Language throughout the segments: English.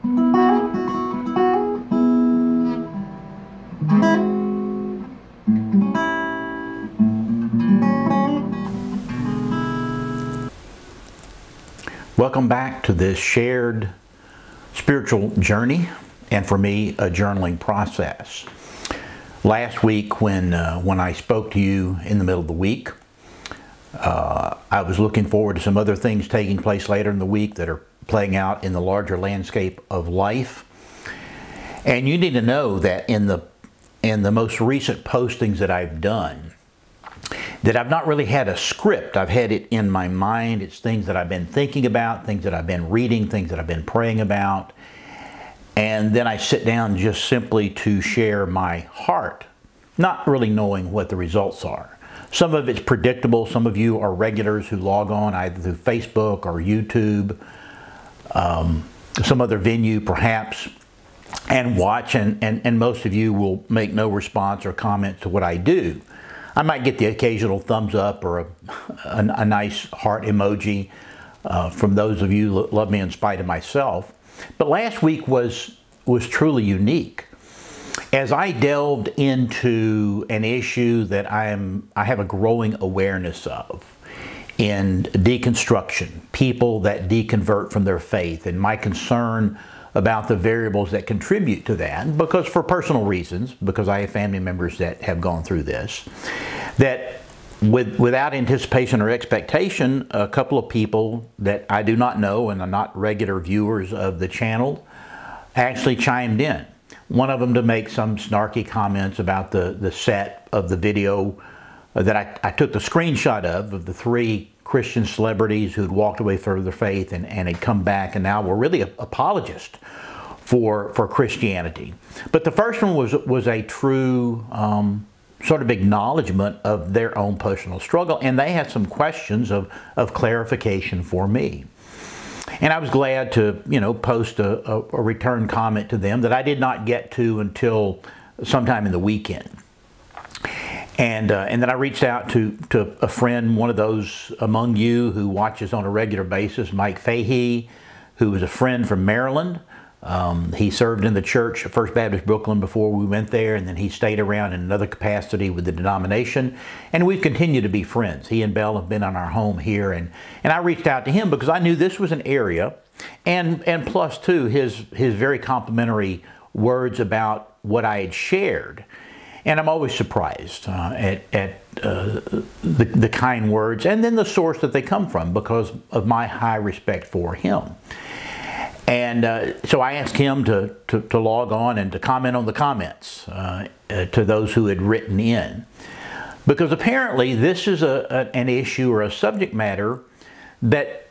Welcome back to this shared spiritual journey, and for me, a journaling process. Last week, when I spoke to you in the middle of the week, I was looking forward to some other things taking place later in the week that are playing out in the larger landscape of life. And you need to know that in the most recent postings that I've done, that I've not really had a script. I've had it in my mind. It's things that I've been thinking about, things that I've been reading, things that I've been praying about. And then I sit down just simply to share my heart, not really knowing what the results are. Some of it's predictable. Some of you are regulars who log on either through Facebook or YouTube, some other venue perhaps, and watch, and most of you will make no response or comment to what I do. I might get the occasional thumbs up or a nice heart emoji from those of you that love me in spite of myself. But last week was truly unique. As I delved into an issue that I have a growing awareness of in deconstruction, people that deconvert from their faith, and my concern about the variables that contribute to that, because for personal reasons, because I have family members that have gone through this, that without anticipation or expectation, a couple of people that I do not know and are not regular viewers of the channel actually chimed in. One of them to make some snarky comments about the set of the video that I took the screenshot of the three Christian celebrities who had walked away from their faith and had come back and now were really apologists for Christianity. But the first one was a true sort of acknowledgement of their own personal struggle, and they had some questions of clarification for me. And I was glad to, post a return comment to them that I did not get to until sometime in the weekend. And then I reached out to a friend, one of those among you who watches on a regular basis, Mike Fahey, who was a friend from Maryland. He served in the church at First Baptist Brooklyn before we went there, and then he stayed around in another capacity with the denomination, and we've continued to be friends. He and Belle have been on our home here, and I reached out to him because I knew this was an area, and plus too, his very complimentary words about what I had shared. And I'm always surprised at the kind words and then the source that they come from because of my high respect for him. And so I asked him to log on and to comment on the comments to those who had written in. Because apparently this is an issue or a subject matter that,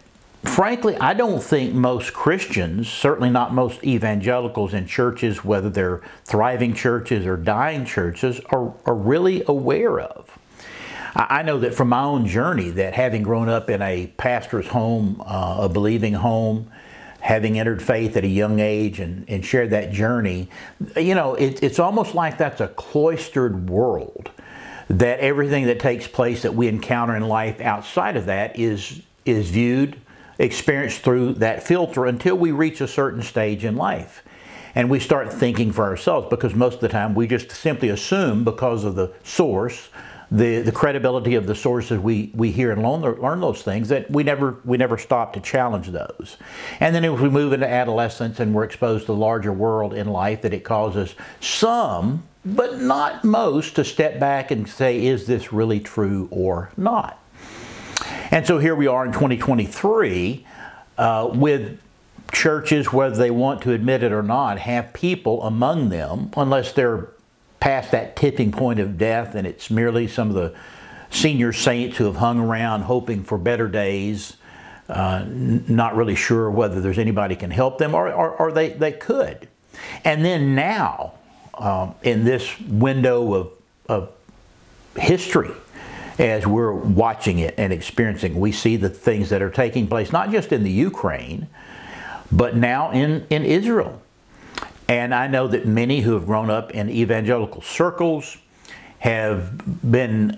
frankly, I don't think most Christians, certainly not most evangelicals in churches, whether they're thriving churches or dying churches, are really aware of. I know that from my own journey, that having grown up in a pastor's home, a believing home, having entered faith at a young age and shared that journey, it's almost like that's a cloistered world, that everything that takes place that we encounter in life outside of that is viewed, experienced through that filter until we reach a certain stage in life. And we start thinking for ourselves, because most of the time we just simply assume, because of the source, the credibility of the sources we hear and learn those things, that we never stop to challenge those. And then if we move into adolescence and we're exposed to the larger world in life, that it causes some, but not most, to step back and say, is this really true or not? And so here we are in 2023 with churches, whether they want to admit it or not, have people among them, unless they're past that tipping point of death and it's merely some of the senior saints who have hung around hoping for better days, not really sure whether there's anybody can help them, or they could. And then now, in this window of history, as we're watching it and experiencing, we see the things that are taking place, not just in the Ukraine, but now in Israel. And I know that many who have grown up in evangelical circles have been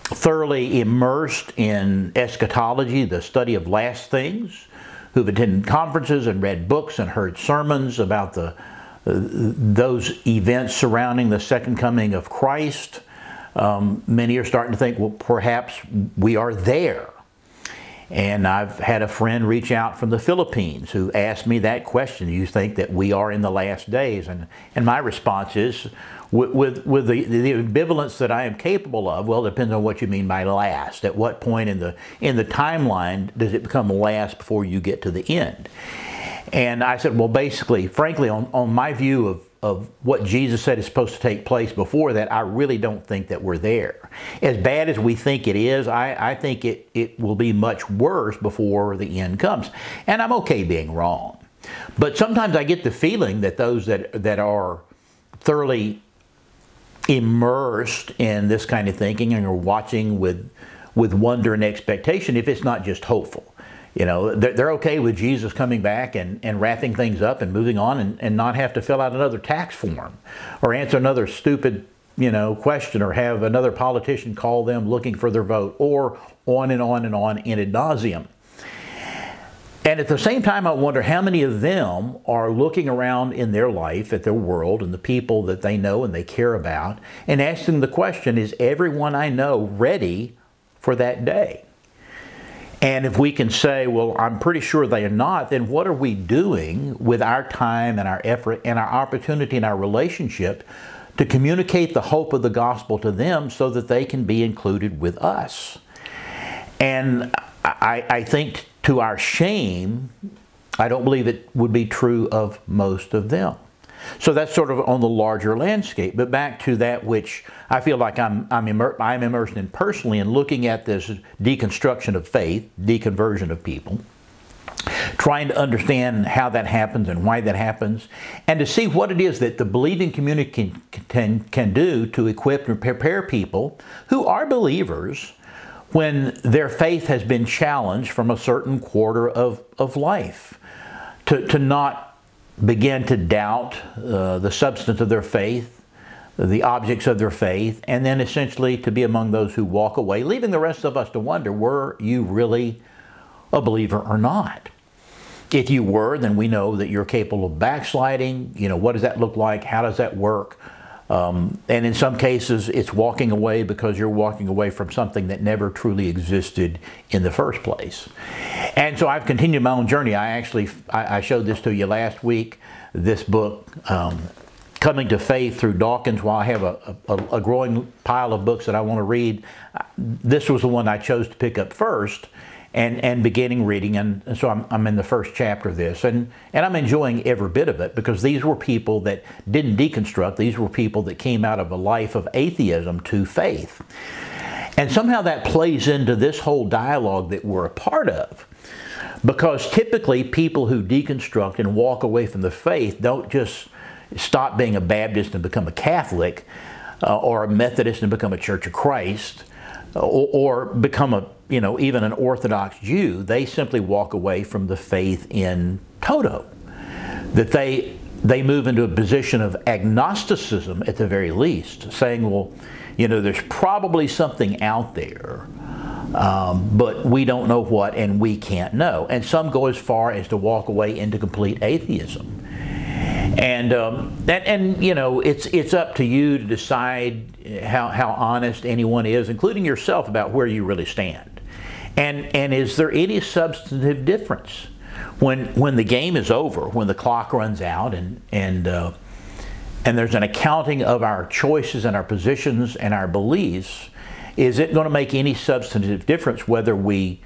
thoroughly immersed in eschatology, the study of last things, who've attended conferences and read books and heard sermons about those events surrounding the second coming of Christ. Many are starting to think, well, perhaps we are there. And I've had a friend reach out from the Philippines who asked me that question: do you think that we are in the last days? And my response is, with the ambivalence that I am capable of, well, it depends on what you mean by last. At what point in the timeline does it become last before you get to the end? And I said, well, basically, frankly, on my view of what Jesus said is supposed to take place before that, I really don't think that we're there. As bad as we think it is, I think it will be much worse before the end comes. And I'm okay being wrong. But sometimes I get the feeling that those that are thoroughly immersed in this kind of thinking and are watching with wonder and expectation, if it's not just hopeful. You know, they're okay with Jesus coming back and wrapping things up and moving on and not have to fill out another tax form or answer another stupid, question, or have another politician call them looking for their vote, or on and on and on in ad nauseum. And at the same time, I wonder how many of them are looking around in their life at their world and the people that they know and they care about and asking the question, is everyone I know ready for that day? And if we can say, well, I'm pretty sure they are not, then what are we doing with our time and our effort and our opportunity and our relationship to communicate the hope of the gospel to them so that they can be included with us? And I think, to our shame, I don't believe it would be true of most of them. So that's sort of on the larger landscape. But back to that which I feel like I'm immersed in personally, in looking at this deconstruction of faith, deconversion of people, trying to understand how that happens and why that happens, and to see what it is that the believing community can do to equip and prepare people who are believers when their faith has been challenged from a certain quarter of life, to not begin to doubt the substance of their faith, the objects of their faith, and then essentially to be among those who walk away, leaving the rest of us to wonder, were you really a believer or not? If you were, then we know that you're capable of backsliding. What does that look like? How does that work? And in some cases, it's walking away because you're walking away from something that never truly existed in the first place. And so I've continued my own journey. I showed this to you last week, this book, Coming to Faith through Dawkins. While I have a growing pile of books that I want to read, this was the one I chose to pick up first and beginning reading. And so I'm in the first chapter of this. And I'm enjoying every bit of it, because these were people that didn't deconstruct. These were people that came out of a life of atheism to faith. And somehow that plays into this whole dialogue that we're a part of. Because typically people who deconstruct and walk away from the faith don't just stop being a Baptist and become a Catholic, or a Methodist and become a Church of Christ, or become even an Orthodox Jew. They simply walk away from the faith in toto. That they move into a position of agnosticism at the very least, saying, well, there's probably something out there, but we don't know what, and we can't know. And some go as far as to walk away into complete atheism. And it's up to you to decide how honest anyone is, including yourself, about where you really stand. And is there any substantive difference when the game is over, when the clock runs out, and there's an accounting of our choices and our positions and our beliefs? Is it going to make any substantive difference whether we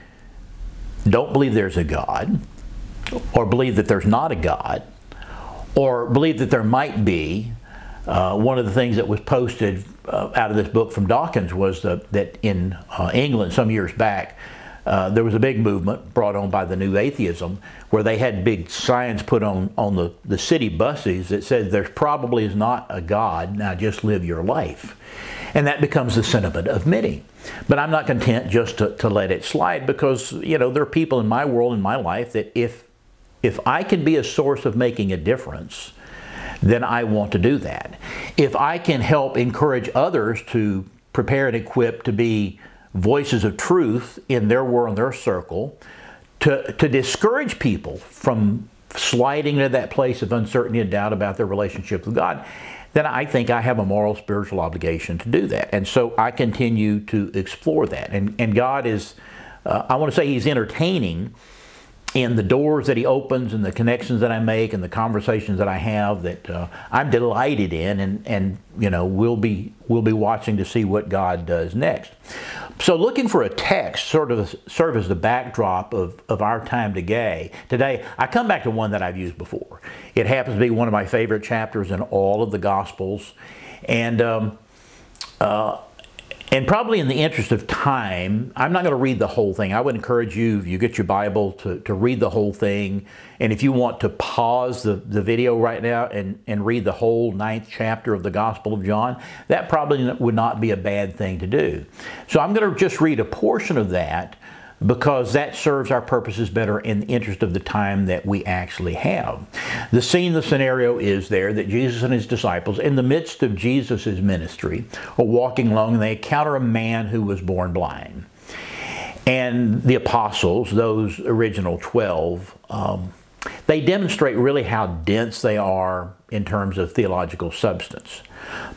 don't believe there's a God, or believe that there's not a God, or believe that there might be? One of the things that was posted out of this book from Dawkins was that in England some years back, there was a big movement brought on by the New Atheism, where they had big signs put on the city buses that said, "There probably is not a God, now just live your life." And that becomes the sentiment of many. But I'm not content just to let it slide, because there are people in my world, in my life, that if I can be a source of making a difference, then I want to do that. If I can help encourage others to prepare and equip to be voices of truth in their world, in their circle, to discourage people from sliding into that place of uncertainty and doubt about their relationship with God, then I think I have a moral, spiritual obligation to do that. And so I continue to explore that. And God is, I want to say He's entertaining in the doors that He opens and the connections that I make and the conversations that I have that I'm delighted in, and you know, we'll be watching to see what God does next. So looking for a text sort of serve as the backdrop of our time today, I come back to one that I've used before. It happens to be one of my favorite chapters in all of the Gospels, and probably in the interest of time, I'm not going to read the whole thing. I would encourage you, if you get your Bible, to read the whole thing. And if you want to pause the video right now and read the whole 9th chapter of the Gospel of John, that probably would not be a bad thing to do. So I'm going to just read a portion of that, because that serves our purposes better in the interest of the time that we actually have. The scene, the scenario is there that Jesus and His disciples, in the midst of Jesus' ministry, are walking along, and they encounter a man who was born blind. And the apostles, those original 12, they demonstrate really how dense they are in terms of theological substance.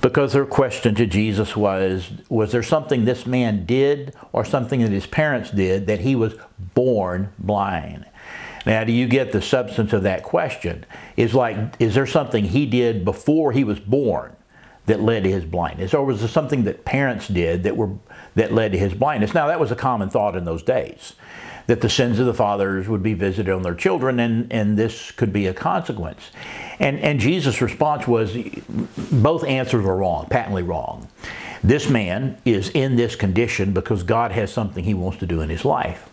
Because their question to Jesus was there something this man did or something that his parents did that he was born blind? Now, do you get the substance of that question? Is there something he did before he was born that led to his blindness? Or was there something that parents did that led to his blindness? Now, that was a common thought in those days, that the sins of the fathers would be visited on their children, and this could be a consequence. And Jesus' response was, both answers were wrong, patently wrong. This man is in this condition because God has something He wants to do in his life.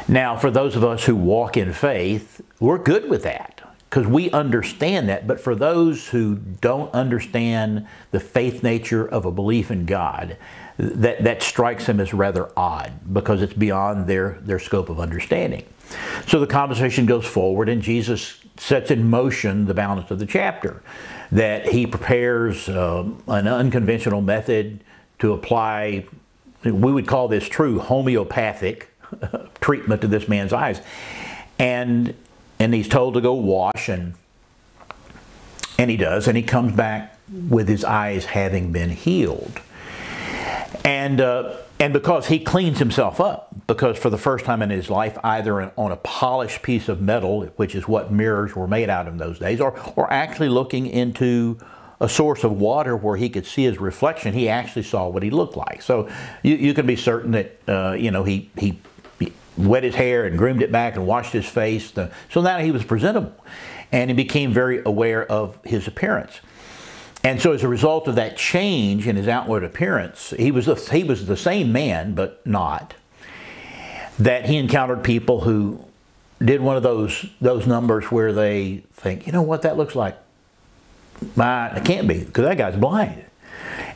Now, for those of us who walk in faith, we're good with that, because we understand that. But for those who don't understand the faith nature of a belief in God, that strikes them as rather odd, because it's beyond their scope of understanding. So the conversation goes forward, and Jesus sets in motion the balance of the chapter, that He prepares an unconventional method to apply, we would call this true homeopathic treatment to this man's eyes. And he's told to go wash, and he does, and he comes back with his eyes having been healed. And because he cleans himself up, because for the first time in his life, either on a polished piece of metal, which is what mirrors were made out of in those days, or actually looking into a source of water where he could see his reflection, he actually saw what he looked like. So you can be certain that, you know, he wet his hair and groomed it back and washed his face. So now he was presentable, and he became very aware of his appearance. And so as a result of that change in his outward appearance, he was the same man, but not. That he encountered people who did one of those numbers where they think, you know what, that looks like, it can't be, because that guy's blind.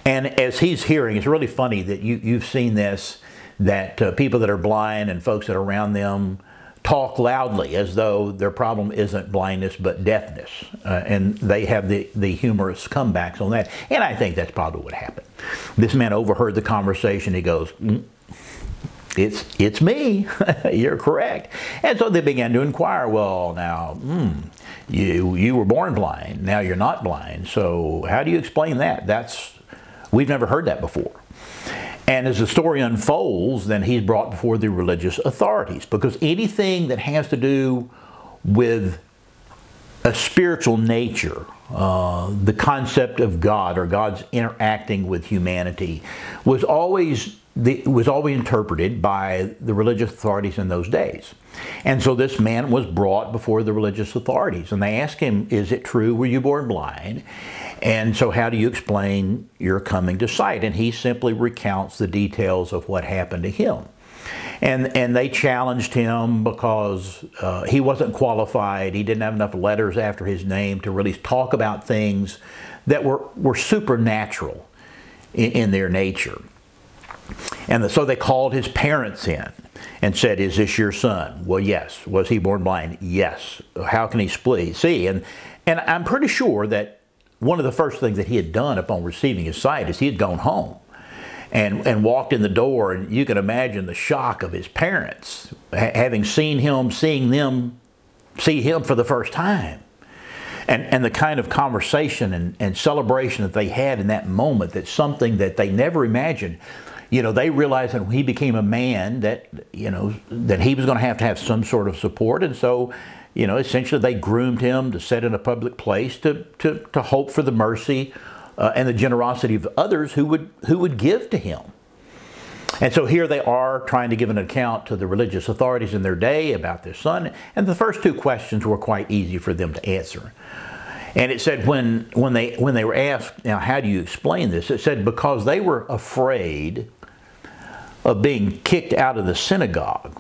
And as he's hearing, it's really funny that you've seen this, that people that are blind and folks that are around them talk loudly as though their problem isn't blindness but deafness. And they have the humorous comebacks on that. And I think that's probably what happened. This man overheard the conversation. He goes, it's me. You're correct. And so they began to inquire, well, now, you were born blind. Now you're not blind. So how do you explain that? We've never heard that before. And as the story unfolds, then he's brought before the religious authorities, because anything that has to do with a spiritual nature, the concept of God or God's interacting with humanity, was always interpreted by the religious authorities in those days. And so this man was brought before the religious authorities, and they asked him, is it true, were you born blind? And so how do you explain your coming to sight? And he simply recounts the details of what happened to him. And they challenged him because he wasn't qualified. He didn't have enough letters after his name to really talk about things that were supernatural in their nature. And so they called his parents in and said, is this your son? Well, yes. Was he born blind? Yes. How can he see? And I'm pretty sure that one of the first things that he had done upon receiving his sight is he had gone home and walked in the door, and you can imagine the shock of his parents, having seen him, seeing them see him for the first time. And the kind of conversation and celebration that they had in that moment, that's something that they never imagined. You know, they realized that when he became a man that, you know, that he was going to have some sort of support. And so, you know, essentially they groomed him to sit in a public place to hope for the mercy and the generosity of others who would give to him. And so here they are trying to give an account to the religious authorities in their day about their son. And the first two questions were quite easy for them to answer. And it said when they were asked, now how do you explain this? It said because they were afraid of being kicked out of the synagogue.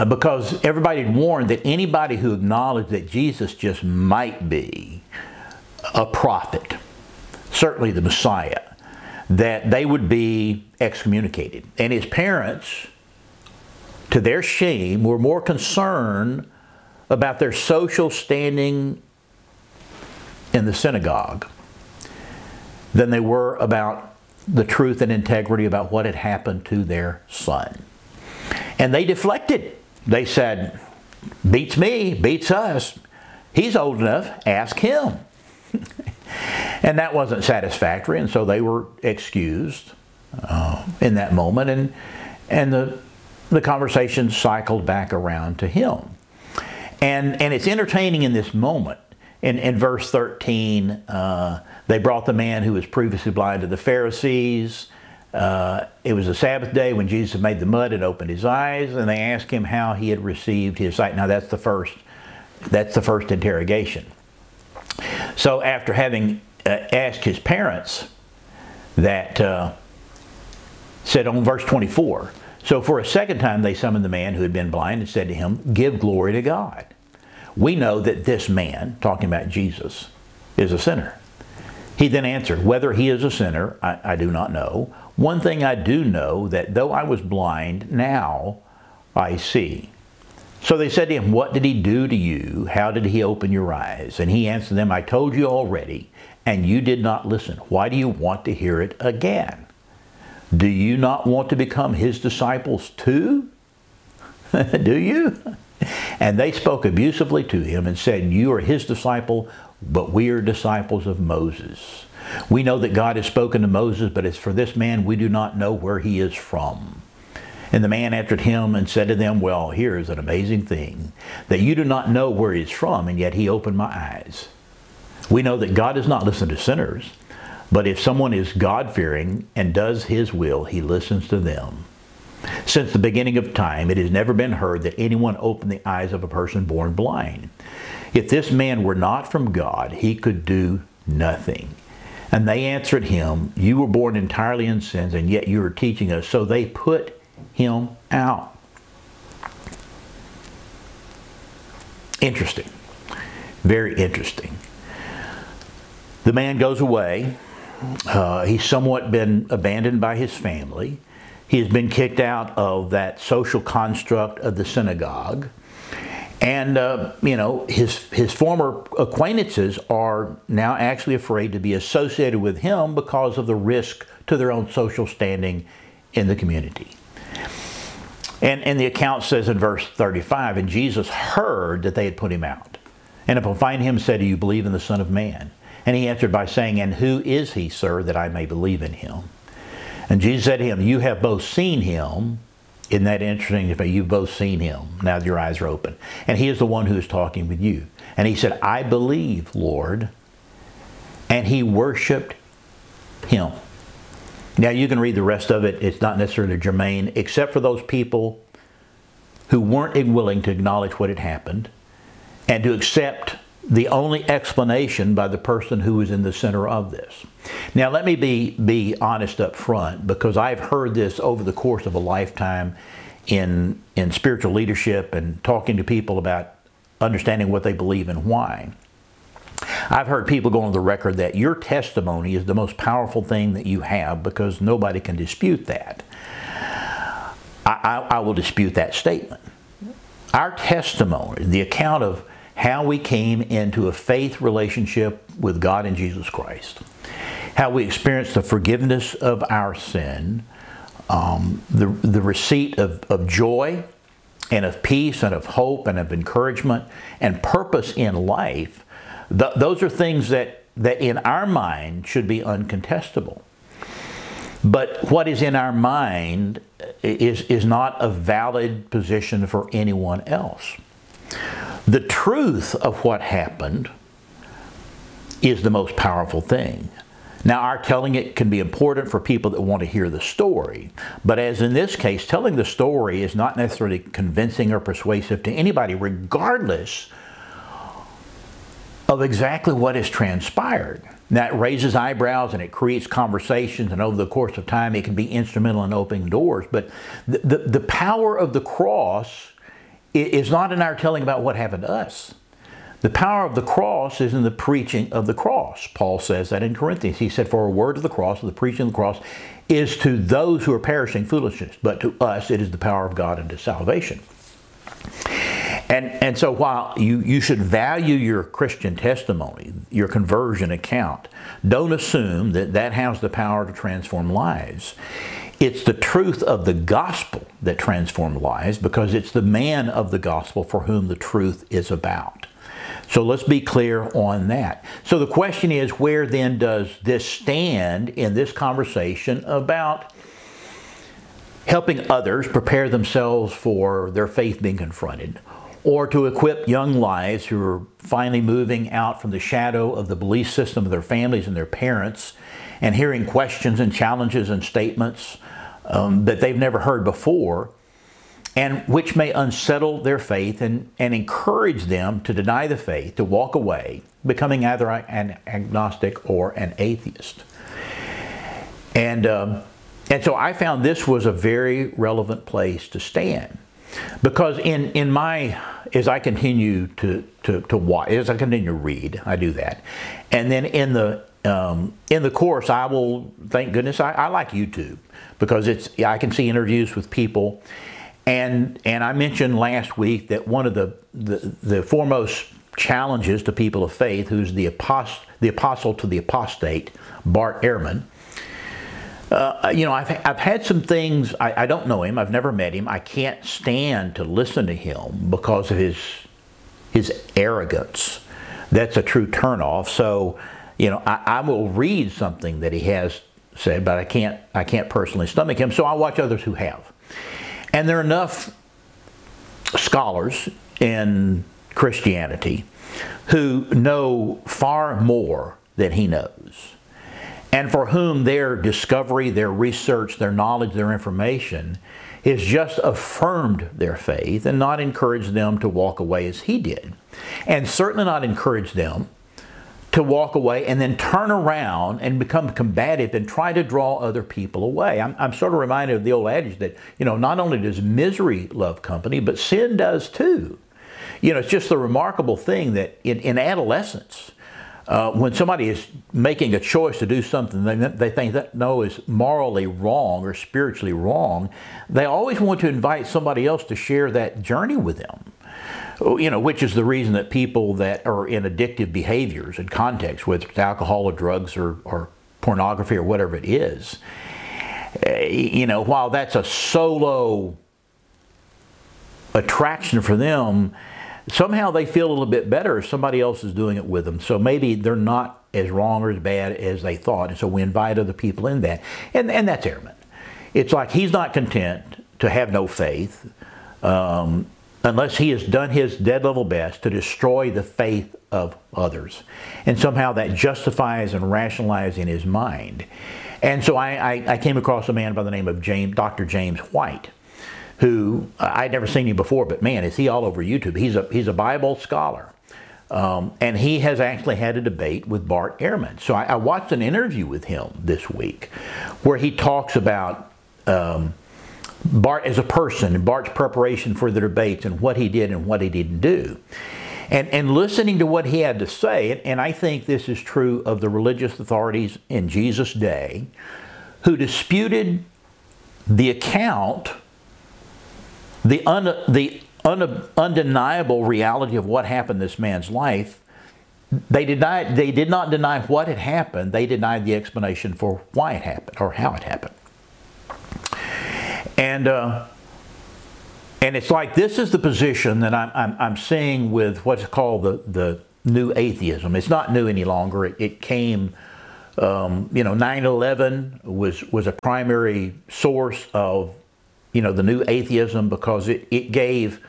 Because everybody had warned that anybody who acknowledged that Jesus just might be a prophet, certainly the Messiah, that they would be excommunicated. And his parents, to their shame, were more concerned about their social standing in the synagogue than they were about the truth and integrity about what had happened to their son. And they deflected. They said, beats me, beats us. He's old enough, ask him. And that wasn't satisfactory, and so they were excused in that moment, and the conversation cycled back around to him. And it's entertaining in this moment. In verse 13, they brought the man who was previously blind to the Pharisees. It was a Sabbath day when Jesus had made the mud and opened his eyes, and they asked him how he had received his sight. Now that's the first interrogation. So after having asked his parents, that said on verse 24, so for a second time they summoned the man who had been blind and said to him, give glory to God. We know that this man, talking about Jesus, is a sinner. He then answered, whether he is a sinner, I do not know. One thing I do know, that though I was blind, now I see. So they said to him, what did he do to you? How did he open your eyes? And he answered them, I told you already, and you did not listen. Why do you want to hear it again? Do you not want to become his disciples too? Do you? And they spoke abusively to him and said, you are his disciple, but we are disciples of Moses. We know that God has spoken to Moses, but as for this man, we do not know where he is from. And the man answered him and said to them, well, here is an amazing thing, that you do not know where he is from, and yet he opened my eyes. We know that God does not listen to sinners, but if someone is God-fearing and does his will, he listens to them. Since the beginning of time, it has never been heard that anyone opened the eyes of a person born blind. If this man were not from God, he could do nothing. And they answered him, you were born entirely in sins, and yet you are teaching us. So they put him out. Interesting. Very interesting. The man goes away. He's somewhat been abandoned by his family. He has been kicked out of that social construct of the synagogue. And, you know, his former acquaintances are now actually afraid to be associated with him because of the risk to their own social standing in the community. And the account says in verse 35, and Jesus heard that they had put him out. And upon finding him said, do you believe in the Son of Man? And he answered by saying, and who is he, sir, that I may believe in him? And Jesus said to him, you have both seen him. Isn't that interesting? You've both seen him. Now your eyes are open. And he is the one who is talking with you. And he said, I believe, Lord. And he worshiped him. Now you can read the rest of it. It's not necessarily germane, except for those people who weren't willing to acknowledge what had happened and to accept the only explanation by the person who was in the center of this. Now let me be honest up front, because I've heard this over the course of a lifetime in spiritual leadership and talking to people about understanding what they believe and why. I've heard people go on the record that your testimony is the most powerful thing that you have because nobody can dispute that. I will dispute that statement. Our testimony, the account of how we came into a faith relationship with God and Jesus Christ, how we experience the forgiveness of our sin, the receipt of joy and of peace and of hope and of encouragement and purpose in life. Those are things that in our mind should be uncontestable. But what is in our mind is not a valid position for anyone else. The truth of what happened is the most powerful thing. Now, our telling it can be important for people that want to hear the story. But as in this case, telling the story is not necessarily convincing or persuasive to anybody, regardless of exactly what has transpired. That raises eyebrows and it creates conversations, and over the course of time it can be instrumental in opening doors. But the power of the cross is not in our telling about what happened to us. The power of the cross is in the preaching of the cross. Paul says that in Corinthians. He said, for a word of the cross, or the preaching of the cross, is to those who are perishing foolishness, but to us it is the power of God unto salvation. And so while you should value your Christian testimony, your conversion account, don't assume that that has the power to transform lives. It's the truth of the gospel that transforms lives, because it's the man of the gospel for whom the truth is about. So let's be clear on that. So the question is, where then does this stand in this conversation about helping others prepare themselves for their faith being confronted, or to equip young lives who are finally moving out from the shadow of the belief system of their families and their parents and hearing questions and challenges and statements that they've never heard before, and which may unsettle their faith and encourage them to deny the faith, to walk away, becoming either an agnostic or an atheist. And so I found this was a very relevant place to stand. Because in my, as I continue to watch, as I continue to read, I do that. And then in the course, I will, thank goodness, I like YouTube, because I can see interviews with people. And I mentioned last week that one of the foremost challenges to people of faith, who's the apostle to the apostate, Bart Ehrman. You know, I've had some things, I don't know him, I've never met him, I can't stand to listen to him because of his arrogance. That's a true turnoff. So, you know, I will read something that he has said, but I can't personally stomach him, so I watch others who have. And there are enough scholars in Christianity who know far more than he knows, and for whom their discovery, their research, their knowledge, their information has just affirmed their faith and not encouraged them to walk away as he did. And certainly not encouraged them to walk away and then turn around and become combative and try to draw other people away. I'm sort of reminded of the old adage that, you know, not only does misery love company, but sin does too. You know, it's just the remarkable thing that in adolescence, when somebody is making a choice to do something they think that is morally wrong or spiritually wrong, they always want to invite somebody else to share that journey with them. You know, which is the reason that people that are in addictive behaviors and contexts, whether it's alcohol or drugs or pornography or whatever it is, you know, while that's a solo attraction for them, somehow they feel a little bit better if somebody else is doing it with them. So maybe they're not as wrong or as bad as they thought. And so we invite other people in that. And that's Ehrman. It's like he's not content to have no faith unless he has done his dead level best to destroy the faith of others. And somehow that justifies and rationalizes in his mind. And so I came across a man by the name of Dr. James White, who I'd never seen him before, but man, is he all over YouTube. He's a Bible scholar. And he has actually had a debate with Bart Ehrman. So I watched an interview with him this week where he talks about Bart as a person and Bart's preparation for the debates and what he did and what he didn't do. And listening to what he had to say, and I think this is true of the religious authorities in Jesus' day, who disputed the account, the undeniable reality of what happened in this man's life they did not deny what had happened. They denied the explanation for why it happened or how it happened. And it's like this is the position that I'm seeing with what's called the new atheism. It's not new any longer. It came, 9/11 was a primary source of, the new atheism, because it gave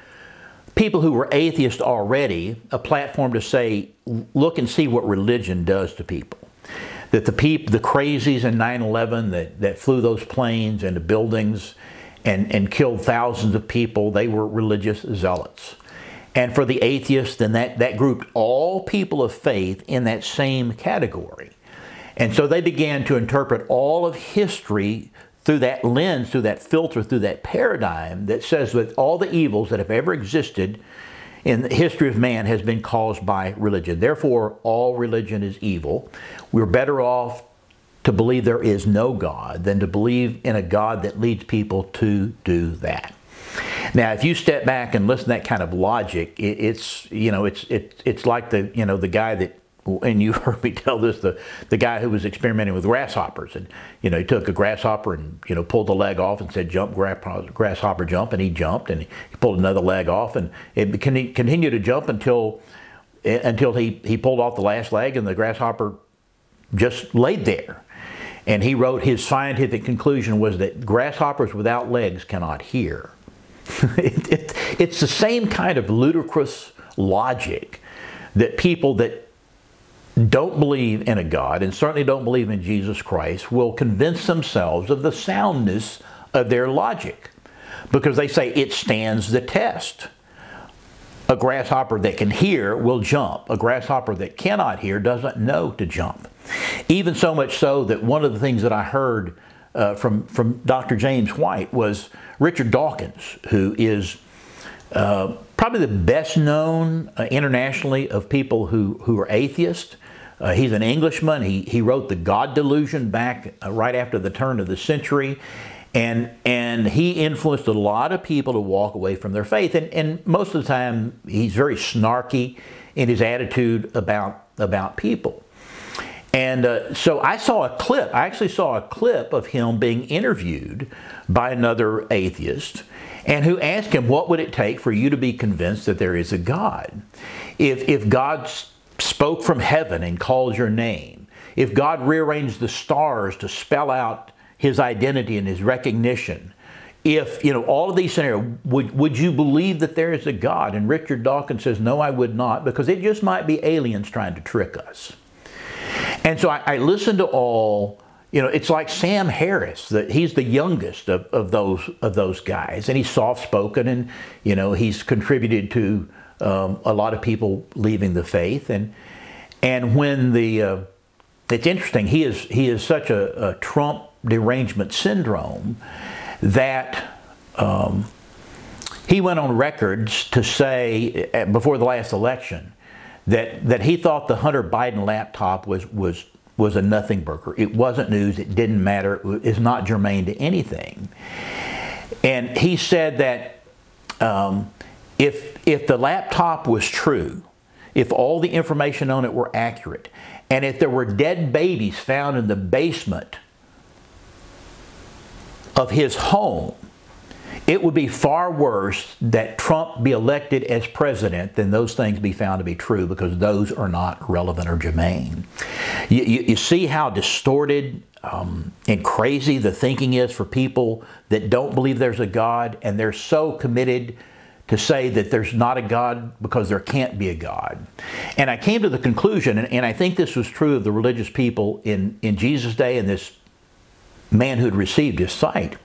people who were atheists already a platform to say, look and see what religion does to people. That the crazies in 9/11 that flew those planes into buildings and killed thousands of people, they were religious zealots. And for the atheists, then that grouped all people of faith in that same category. And so they began to interpret all of history through that lens, through that filter, through that paradigm that says that all the evils that have ever existed in the history of man has been caused by religion. Therefore, all religion is evil. We're better off to believe there is no God than to believe in a God that leads people to do that. Now, if you step back and listen to that kind of logic, it's like the guy that, and you heard me tell this, the guy who was experimenting with grasshoppers, and he took a grasshopper and pulled the leg off and said jump, grasshopper jump, and he jumped, and he pulled another leg off, and it continued to jump until he pulled off the last leg, and the grasshopper just laid there. And he wrote his scientific conclusion was that grasshoppers without legs cannot hear. It's the same kind of ludicrous logic that people that don't believe in a God, and certainly don't believe in Jesus Christ, will convince themselves of the soundness of their logic, because they say it stands the test. A grasshopper that can hear will jump. A grasshopper that cannot hear doesn't know to jump. Even so much so that one of the things that I heard from Dr. James White was Richard Dawkins, who is probably the best known internationally of people who are atheists. He's an Englishman. He wrote The God Delusion back right after the turn of the century. And he influenced a lot of people to walk away from their faith. And most of the time, he's very snarky in his attitude about people. And so I actually saw a clip of him being interviewed by another atheist, and who asked him, what would it take for you to be convinced that there is a God? If God spoke from heaven and called your name, if God rearranged the stars to spell out His identity and His recognition, if, all of these scenarios, would you believe that there is a God? And Richard Dawkins says, no, I would not, because it just might be aliens trying to trick us. And so I listened to all, it's like Sam Harris, that he's the youngest of those guys, and he's soft-spoken, and, he's contributed to a lot of people leaving the faith. And when it's interesting, he is such a Trump derangement syndrome that he went on records to say before the last election that he thought the Hunter Biden laptop was a nothing burger. It wasn't news. It didn't matter. It's not germane to anything. And he said that if the laptop was true, if all the information on it were accurate, and if there were dead babies found in the basement of his home, it would be far worse that Trump be elected as president than those things be found to be true, because those are not relevant or germane. You see how distorted and crazy the thinking is for people that don't believe there's a God, and they're so committed to say that there's not a God because there can't be a God. And I came to the conclusion, and I think this was true of the religious people in Jesus' day and this man who had received his sight,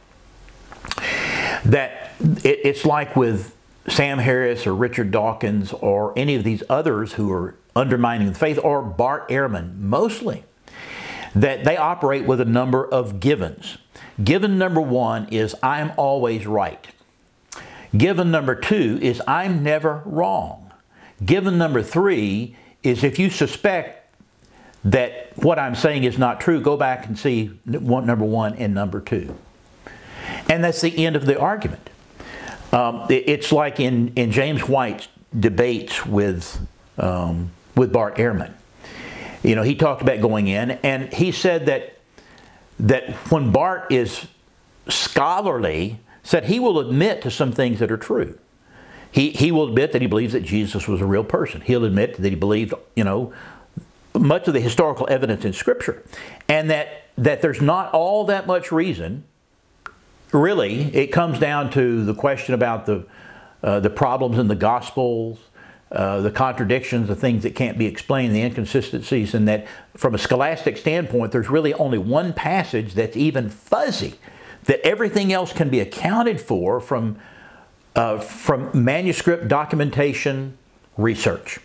that it's like with Sam Harris or Richard Dawkins or any of these others who are undermining the faith, or Bart Ehrman mostly, that they operate with a number of givens. Given number one is I'm always right. Given number two is I'm never wrong. Given number three is if you suspect that what I'm saying is not true, go back and see number one and number two. And that's the end of the argument. It's like in James White's debates with with Bart Ehrman. You know, he talked about going in, and he said that when Bart is scholarly, said he will admit to some things that are true. He will admit that he believes that Jesus was a real person. He'll admit that he believed, you know, much of the historical evidence in Scripture, and that there's not all that much reason. Really, it comes down to the question about the problems in the Gospels, the contradictions, the things that can't be explained, the inconsistencies, and that from a scholastic standpoint, there's really only one passage that's even fuzzy, that everything else can be accounted for from manuscript documentation research.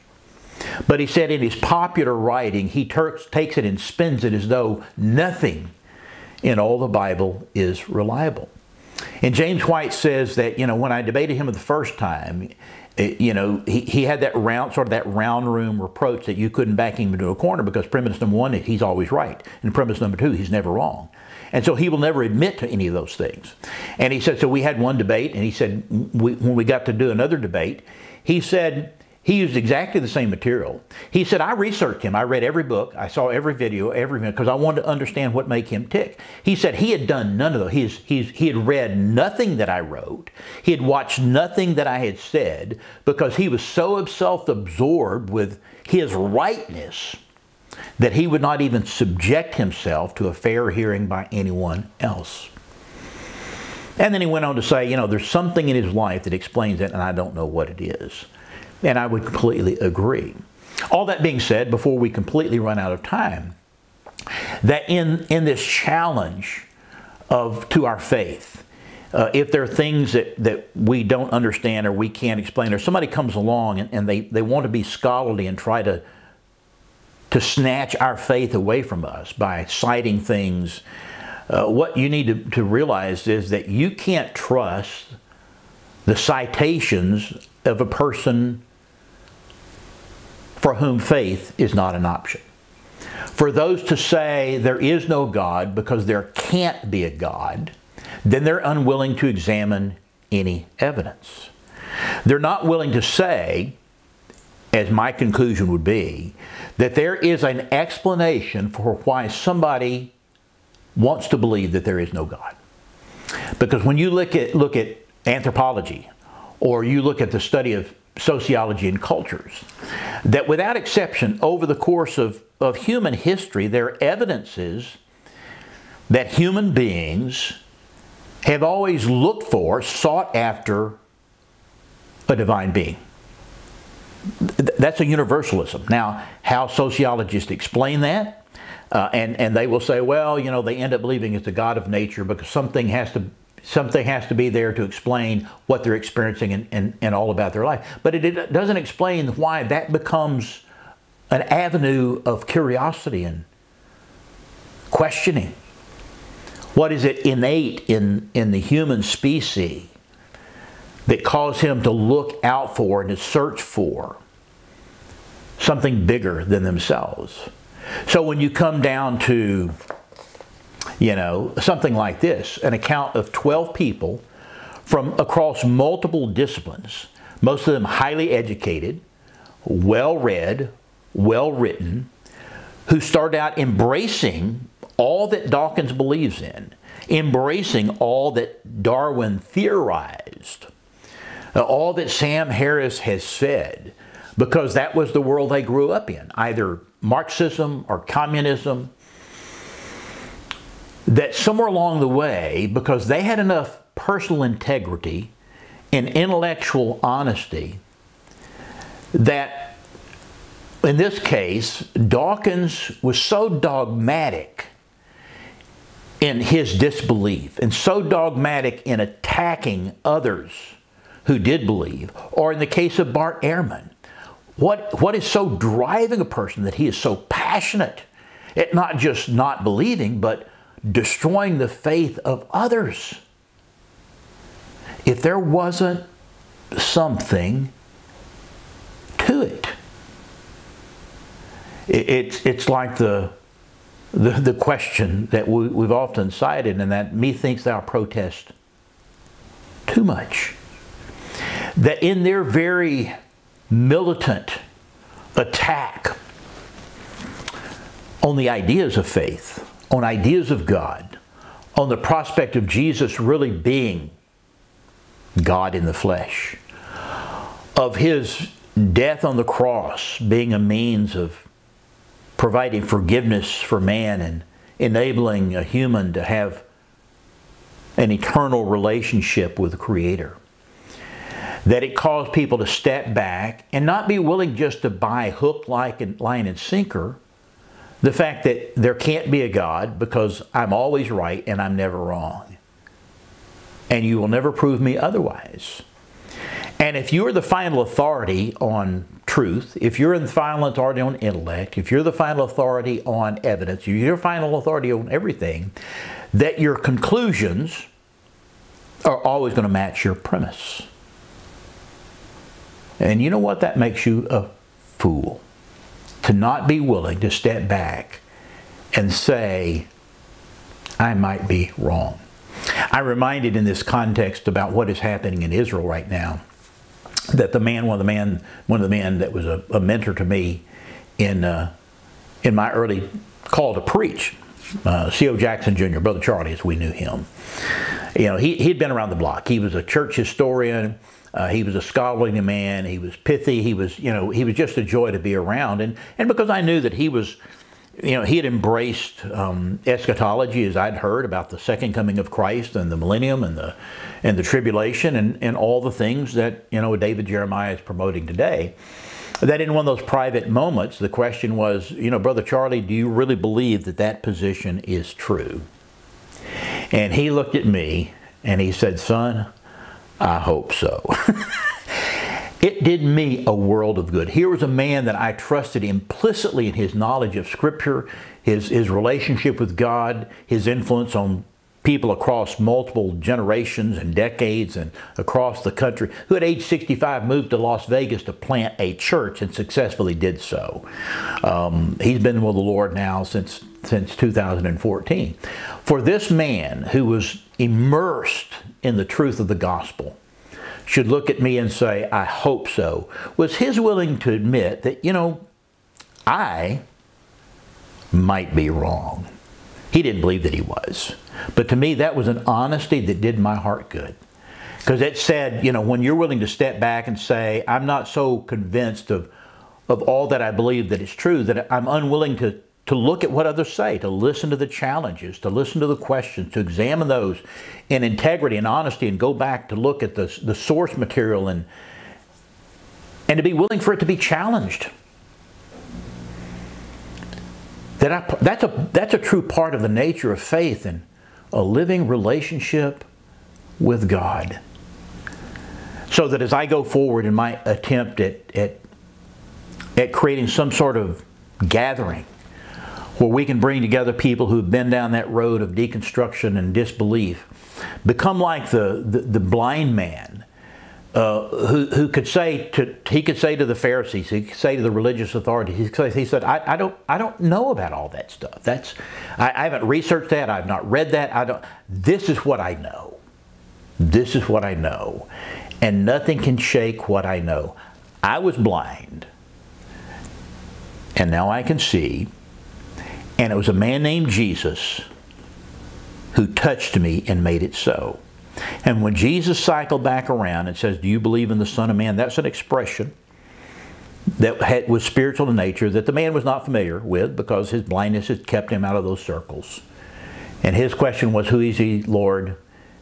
But he said in his popular writing, he takes it and spins it as though nothing in all the Bible is reliable. And James White says that, you know, when I debated him the first time, you know, he had that round room reproach that you couldn't back him into a corner because premise number one, he's always right. And premise number two, he's never wrong. And so he will never admit to any of those things. And he said, so we had one debate, and he said, when we got to do another debate, he said, he used exactly the same material. He said, I researched him. I read every book. I saw every video, because I wanted to understand what made him tick. He said he had done none of those. He had read nothing that I wrote. He had watched nothing that I had said because he was so self-absorbed with his rightness that he would not even subject himself to a fair hearing by anyone else. And then he went on to say, you know, there's something in his life that explains it, and I don't know what it is. And I would completely agree. All that being said, before we completely run out of time, that in this challenge to our faith, if there are things that we don't understand or we can't explain, or somebody comes along and they want to be scholarly and try to snatch our faith away from us by citing things, what you need to realize is that you can't trust the citations of a person for whom faith is not an option. For those to say there is no God because there can't be a God, then they're unwilling to examine any evidence. They're not willing to say, as my conclusion would be, that there is an explanation for why somebody wants to believe that there is no God. Because when you look at anthropology, or you look at the study of sociology and cultures, that without exception, over the course of human history, there are evidences that human beings have always looked for, sought after a divine being. That's a universalism. Now, how sociologists explain that, and they will say, well, you know, they end up believing it's the God of nature because something has to be there to explain what they're experiencing and all about their life. But it doesn't explain why that becomes an avenue of curiosity and questioning. What is it innate in the human species that caused him to look out for and to search for something bigger than themselves? So when you come down to, you know, something like this, an account of 12 people from across multiple disciplines, most of them highly educated, well-read, well-written, who start out embracing all that Dawkins believes in, embracing all that Darwin theorized, all that Sam Harris has said, because that was the world they grew up in, either Marxism or communism. That somewhere along the way, because they had enough personal integrity and intellectual honesty, that in this case, Dawkins was so dogmatic in his disbelief and so dogmatic in attacking others who did believe, or in the case of Bart Ehrman, what is so driving a person that he is so passionate at not just not believing, but destroying the faith of others? If there wasn't something to it. It's like the question that we've often cited, and that methinks thou protest too much. That in their very militant attack on the ideas of faith, on ideas of God, on the prospect of Jesus really being God in the flesh, of His death on the cross being a means of providing forgiveness for man and enabling a human to have an eternal relationship with the Creator. That it caused people to step back and not be willing just to buy hook, line, and sinker the fact that there can't be a God because I'm always right and I'm never wrong. And you will never prove me otherwise. And if you're the final authority on truth, if you're the final authority on intellect, if you're the final authority on evidence, if you're the final authority on everything, that your conclusions are always going to match your premise. And you know what? That makes you a fool. To not be willing to step back and say, I might be wrong. I'm reminded in this context about what is happening in Israel right now, that one of the men that was a mentor to me in my early call to preach, C.O. Jackson Jr., Brother Charlie as we knew him. You know, he'd been around the block. He was a church historian. He was a scholarly man. He was pithy. He was just a joy to be around. And because I knew that he was, he had embraced eschatology, as I'd heard about the second coming of Christ and the millennium and the tribulation and all the things that David Jeremiah is promoting today. That in one of those private moments, the question was, Brother Charlie, do you really believe that that position is true? And he looked at me and he said, son, I hope so. It did me a world of good. Here was a man that I trusted implicitly in his knowledge of Scripture, his relationship with God, his influence on people across multiple generations and decades and across the country, who at age 65 moved to Las Vegas to plant a church and successfully did so. He's been with the Lord now since 2014. For this man who was immersed in the truth of the gospel should look at me and say, I hope so, was his willing to admit that, I might be wrong. He didn't believe that he was. But to me, that was an honesty that did my heart good. Because it said, when you're willing to step back and say, I'm not so convinced of all that I believe that is true, that I'm unwilling to look at what others say, to listen to the challenges, to listen to the questions, to examine those in integrity and honesty and go back to look at the source material and to be willing for it to be challenged. That's a true part of the nature of faith and a living relationship with God. So that as I go forward in my attempt at creating some sort of gathering where we can bring together people who've been down that road of deconstruction and disbelief, become like the blind man who could say to the Pharisees, he could say to the religious authorities, he said, I don't know about all that stuff. I haven't researched that. I've not read that. This is what I know. This is what I know. And nothing can shake what I know. I was blind, and now I can see. And it was a man named Jesus who touched me and made it so. And when Jesus cycled back around and says, do you believe in the Son of Man? That's an expression that was spiritual in nature that the man was not familiar with because his blindness had kept him out of those circles. And his question was, who is he, Lord?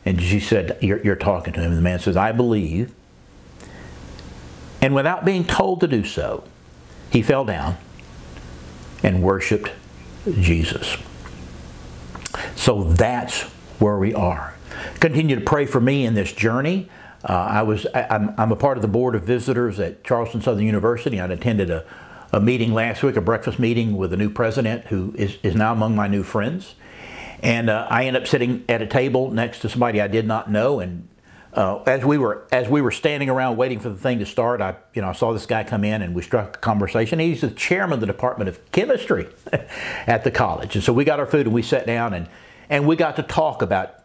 And she said, you're talking to him. And the man says, I believe. And without being told to do so, he fell down and worshiped Jesus. So that's where we are. Continue to pray for me in this journey. I'm a part of the board of visitors at Charleston Southern University. I attended a meeting last week, a breakfast meeting with the new president who is now among my new friends. And I ended up sitting at a table next to somebody I did not know. And as we were standing around waiting for the thing to start, I saw this guy come in and we struck a conversation. He's the chairman of the Department of Chemistry at the college. And so we got our food and we sat down and we got to talk about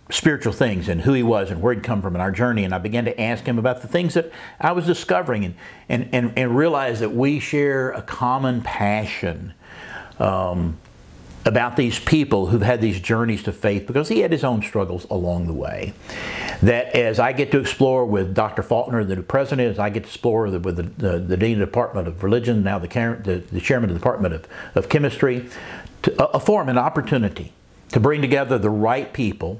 spiritual things and who he was and where he'd come from in our journey. And I began to ask him about the things that I was discovering and realized that we share a common passion about these people who've had these journeys to faith, because he had his own struggles along the way. That as I get to explore with Dr. Faulkner, the new president, as I get to explore with the Dean of the Department of Religion, now the Chairman of the Department of Chemistry, to form an opportunity to bring together the right people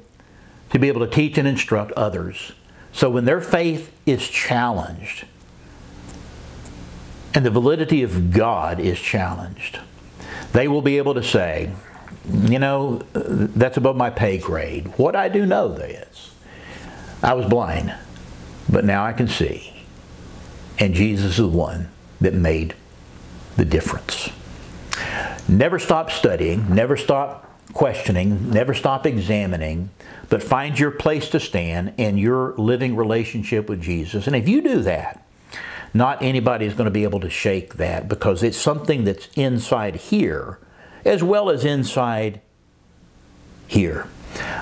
to be able to teach and instruct others. So when their faith is challenged and the validity of God is challenged, they will be able to say, you know, that's above my pay grade. What I do know is, I was blind, but now I can see. And Jesus is the one that made the difference. Never stop studying, never stop questioning, never stop examining, but find your place to stand in your living relationship with Jesus. And if you do that, not anybody is going to be able to shake that, because it's something that's inside here as well as inside here.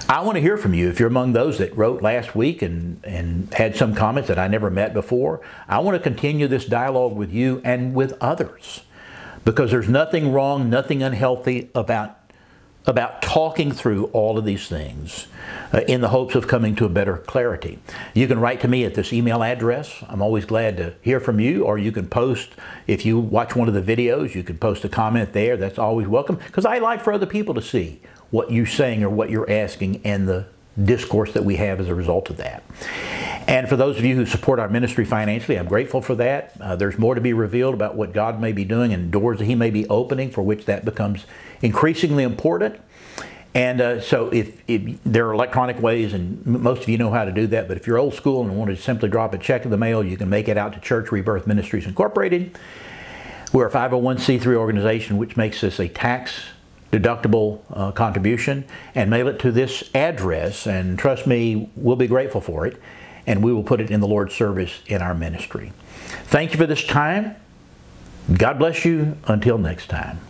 I want to hear from you. If you're among those that wrote last week and had some comments that I never met before, I want to continue this dialogue with you and with others, because there's nothing wrong, nothing unhealthy about talking through all of these things in the hopes of coming to a better clarity. You can write to me at this email address. I'm always glad to hear from you, or you can post, if you watch one of the videos, you can post a comment there. That's always welcome, because I like for other people to see what you're saying or what you're asking and the discourse that we have as a result of that. And for those of you who support our ministry financially, I'm grateful for that. There's more to be revealed about what God may be doing and doors that he may be opening, for which that becomes increasingly important. And so if there are electronic ways, and most of you know how to do that, but if you're old school and want to simply drop a check in the mail, you can make it out to Church Rebirth Ministries Incorporated. We're a 501c3 organization, which makes this a tax-deductible contribution, and mail it to this address, and trust me, we'll be grateful for it, and we will put it in the Lord's service in our ministry. Thank you for this time. God bless you. Until next time.